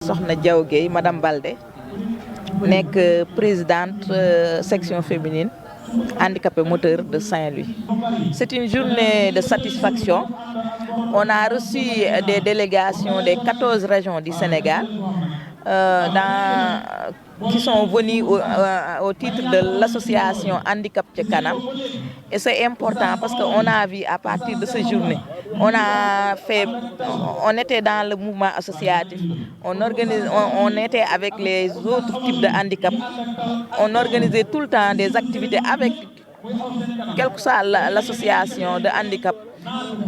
Sokhna Diaw Gueye Madame Baldé nekk présidente section féminine handicapé moteur de Saint-Louis. C'est une journée de satisfaction. On a reçu des délégations des 14 régions du Sénégal qui sont venus au titre de l'association Handicap Ca Kanam. Et c'est important parce qu'on a vu à partir de cette journée, on était dans le mouvement associatif, on était avec les autres types de handicap, on organisait tout le temps des activités avec quelle que soit l'association de handicap.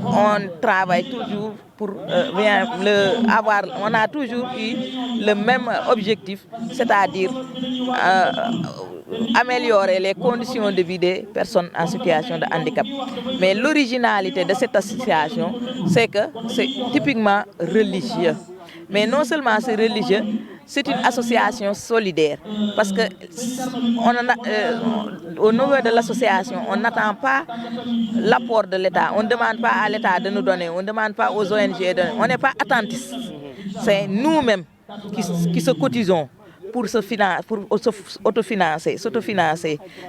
On travaille toujours pour on a toujours eu le même objectif, c'est-à-dire améliorer les conditions de vie des personnes en situation de handicap. Mais l'originalité de cette association, c'est que c'est typiquement religieux. Mais non seulement c'est religieux, c'est une association solidaire. Parce que au niveau de l'association, on n'attend pas l'apport de l'État. On ne demande pas à l'État de nous donner, on ne demande pas aux ONG de donner. On n'est pas attentistes. C'est nous-mêmes qui se cotisons pour s'autofinancer.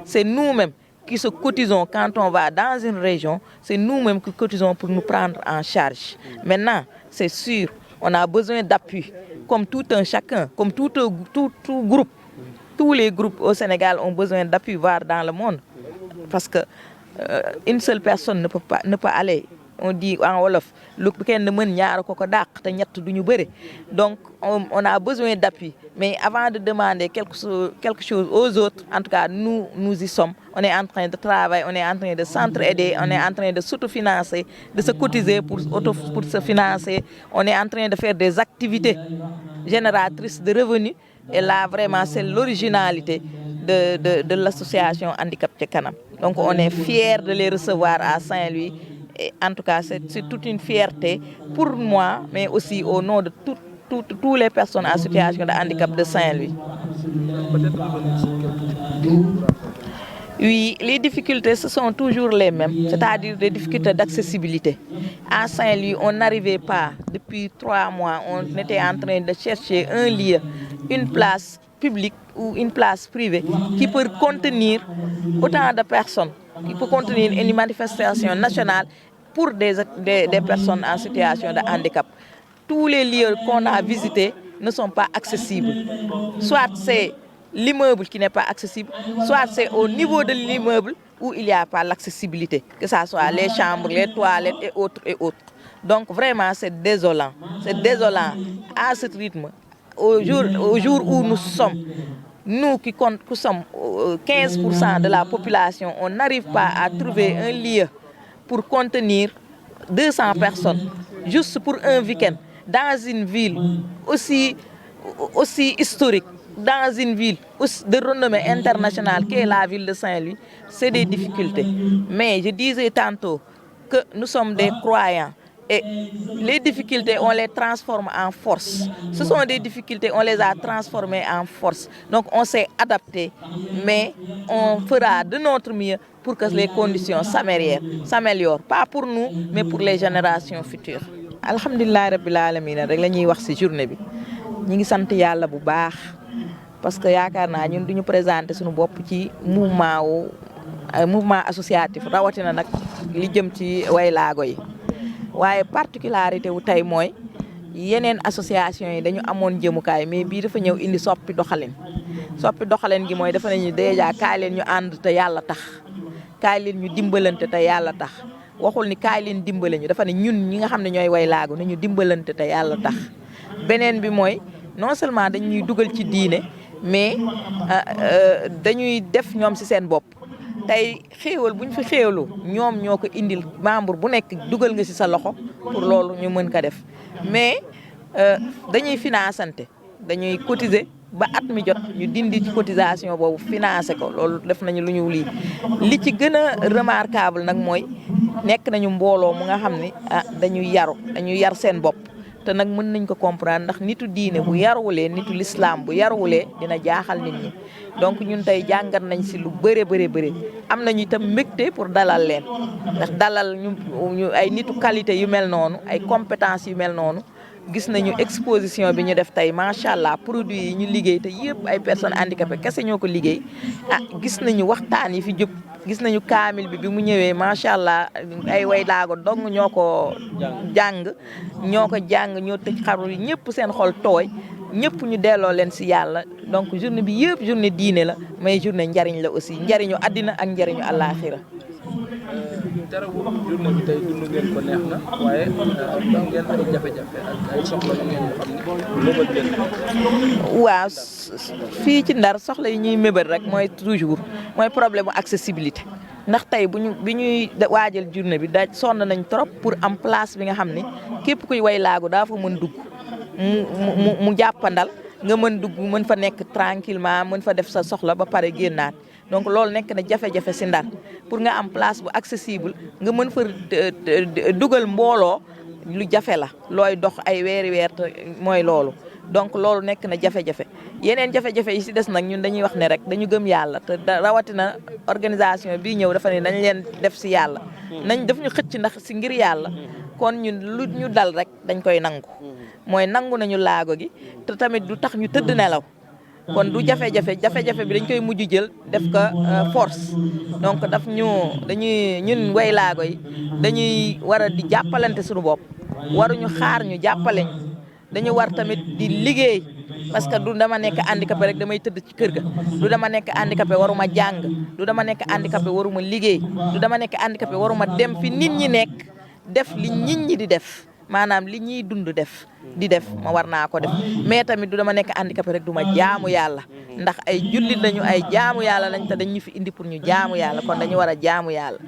C'est nous-mêmes qui se cotisons quand on va dans une région. C'est nous-mêmes qui cotisons pour nous prendre en charge. Maintenant, c'est sûr, on a besoin d'appui, comme tout un chacun, comme tout groupe. Tous les groupes au Sénégal ont besoin d'appui, voire dans le monde. Parce que une seule personne ne peut pas aller. On dit en Wolof, donc on a besoin d'appui. Mais avant de demander quelque chose aux autres, en tout cas nous y sommes. On est en train de travailler, on est en train de s'entraider, on est en train de s'autofinancer, de se cotiser pour se financer. On est en train de faire des activités génératrices de revenus. Et là, vraiment, c'est l'originalité de l'association Handicap Ca Kanam. Donc on est fiers de les recevoir à Saint-Louis. Et en tout cas, c'est toute une fierté pour moi, mais aussi au nom de toutes les personnes en situation de handicap de Saint-Louis. Oui, les difficultés, ce sont toujours les mêmes, c'est-à-dire des difficultés d'accessibilité. À Saint-Louis, on n'arrivait pas, depuis 3 mois, on était en train de chercher un lieu, une place publique ou une place privée qui peut contenir autant de personnes, qui peut contenir une manifestation nationale pour des personnes en situation de handicap. Tous les lieux qu'on a visités ne sont pas accessibles. Soit c'est l'immeuble qui n'est pas accessible, soit c'est au niveau de l'immeuble où il n'y a pas l'accessibilité, que ce soit les chambres, les toilettes et autres et autres. Donc vraiment c'est désolant. C'est désolant à ce rythme. Au jour où nous sommes, nous qui sommes 15% de la population, on n'arrive pas à trouver un lieu pour contenir 200 personnes, juste pour un week-end, dans une ville aussi historique, dans une ville de renommée internationale qu'est la ville de Saint-Louis. C'est des difficultés. Mais je disais tantôt que nous sommes des croyants. Et les difficultés, on les transforme en force. Ce sont des difficultés, on les a transformées en force. Donc on s'est adapté, mais on fera de notre mieux pour que les conditions s'améliorent. Pas pour nous, mais pour les générations futures. Alhamdulillah rabbil alamin rek lañuy wax ci journée bi. Ñi ngi sant Yalla bu baax parce que yaakaar naa ñun duñu présenter suñu bopp ci mouvement associatif rawatina nag li jëm ci waylaago yi. Waaye particularité wu tey mooy yeneen association yi dañu amoon jëmukaay mais bii dafa ñëw indi soppi doxalin gi mooy dafa nañu déjà kaay leen ñu ànd te Yàlla tax kaay leen ñu dimbalante te Yàlla tax waxul ni kaay leen dimbale ñu dafa ne ñun ñi nga xam ne ñooy waylaago nañu dimbalante te Yàlla tax. Beneen bi mooy non seulement dañuy dugal ci diine mais dañuy def ñoom ci seen bopp. Tey xéewal bu ñu fi xéewalu ñoom ñoo ko indil membre bu nekk dugal nga ci sa loxo pour loolu ñu mën ko def mais dañuy financante dañuy cotiser ba at mi jot ñu dindi ci cotisation boobu financer ko loolu def nañu lu ñu li ci gën a remarquable nag mooy nekk nañu mbooloo mu nga xam ne dañuy yar seen bopp te nag mën nañ ko comprendre ndax nitu diine bu yaruwulee nitu l'islam bu yaruwulee dina jaaxal nit ñi. Donc ñun tey jàngat nañ ci lu bëre am nañu itam mbégte pour dalal leen ndax dalal ñu ay nitu qualité yu mel noonu ay compétences yu mel noonu gis nañu exposition bi ñu def tey macha allah produits yi ñu liggéey te yëpp ay personnes handicapées kese ñoo ko liggéey gis nañu waxtaan yi fi jub gis nañu kaamil bi mu ñëwee macha allah ay way laago dong ñoo ko jàng ñoo tëj xaru yi ñëpp seen xol tooy ñëpp ñu delloo leen si yàlla donc journée bi yëpp journée diine la mais journée njariñ la aussi njariñu àddina ak njariñu àllaaxira. terewul journée bi tey dund ngeen ko neex na waaye am ngeen ay jafe-jafe ak ay soxla yu ngeen xam ne mëbët ngeen. waaw fii ci Ndar soxla yi ñuy mébét rek mooy toujours mooy problème mu accessibilité ndax tey bi ñuy waajal journée bi da sonn nañ trop pour am place bi nga xam ne képp kuy way laagu daa fa mën dugg mu jàppandal nga mën dugg mën fa nekk tranquillement mën fa def sa soxla ba pare génnaat donc loolu nekk na jafe-jafe si Ndar pour nga am place bu accessible nga mën fa dugal mbooloo lu jafe la looy dox ay weer mooy loolu donc loolu nekk na jafe-jafe yeneen jafe-jafe yi si des nag ñun dañuy wax ne rek dañu gëm yàlla te rawatina organisation bii ñëw dafa ne nañ leen def si yàlla nañ def ñu xëcc ndax si ngir yàlla kon ñun lu ñu dal rek dañ koy nangu mooy nangu nañu laago gi te tamit du tax ñu tëdd nelaw kon du jafe-jafe bi dañ koy mujj jël def ko force donc ñun way laago yi dañuy war a di jàppalante suñu bopp waruñu xaar ñu jàppaleñ dañu war tamit di liggéey parce que du dama nekk handicapé rek damay tëdd ci kër ga du dama nekk handicapé waruma jàng du dama nekk handicapé waruma liggéey du dama nekk handicapé waruma dem fi nit ñi nekk def li nit ñi di def maanaam li ñuy dund di def ma war naa ko def mais tamit du dama nekk handicapé rek du ma jaamu yàlla ndax ay jullit lañu ay jaamu yàlla lañ te dañ ñu fi indi pour ñu jaamu yàlla kon dañu war a jaamu yàlla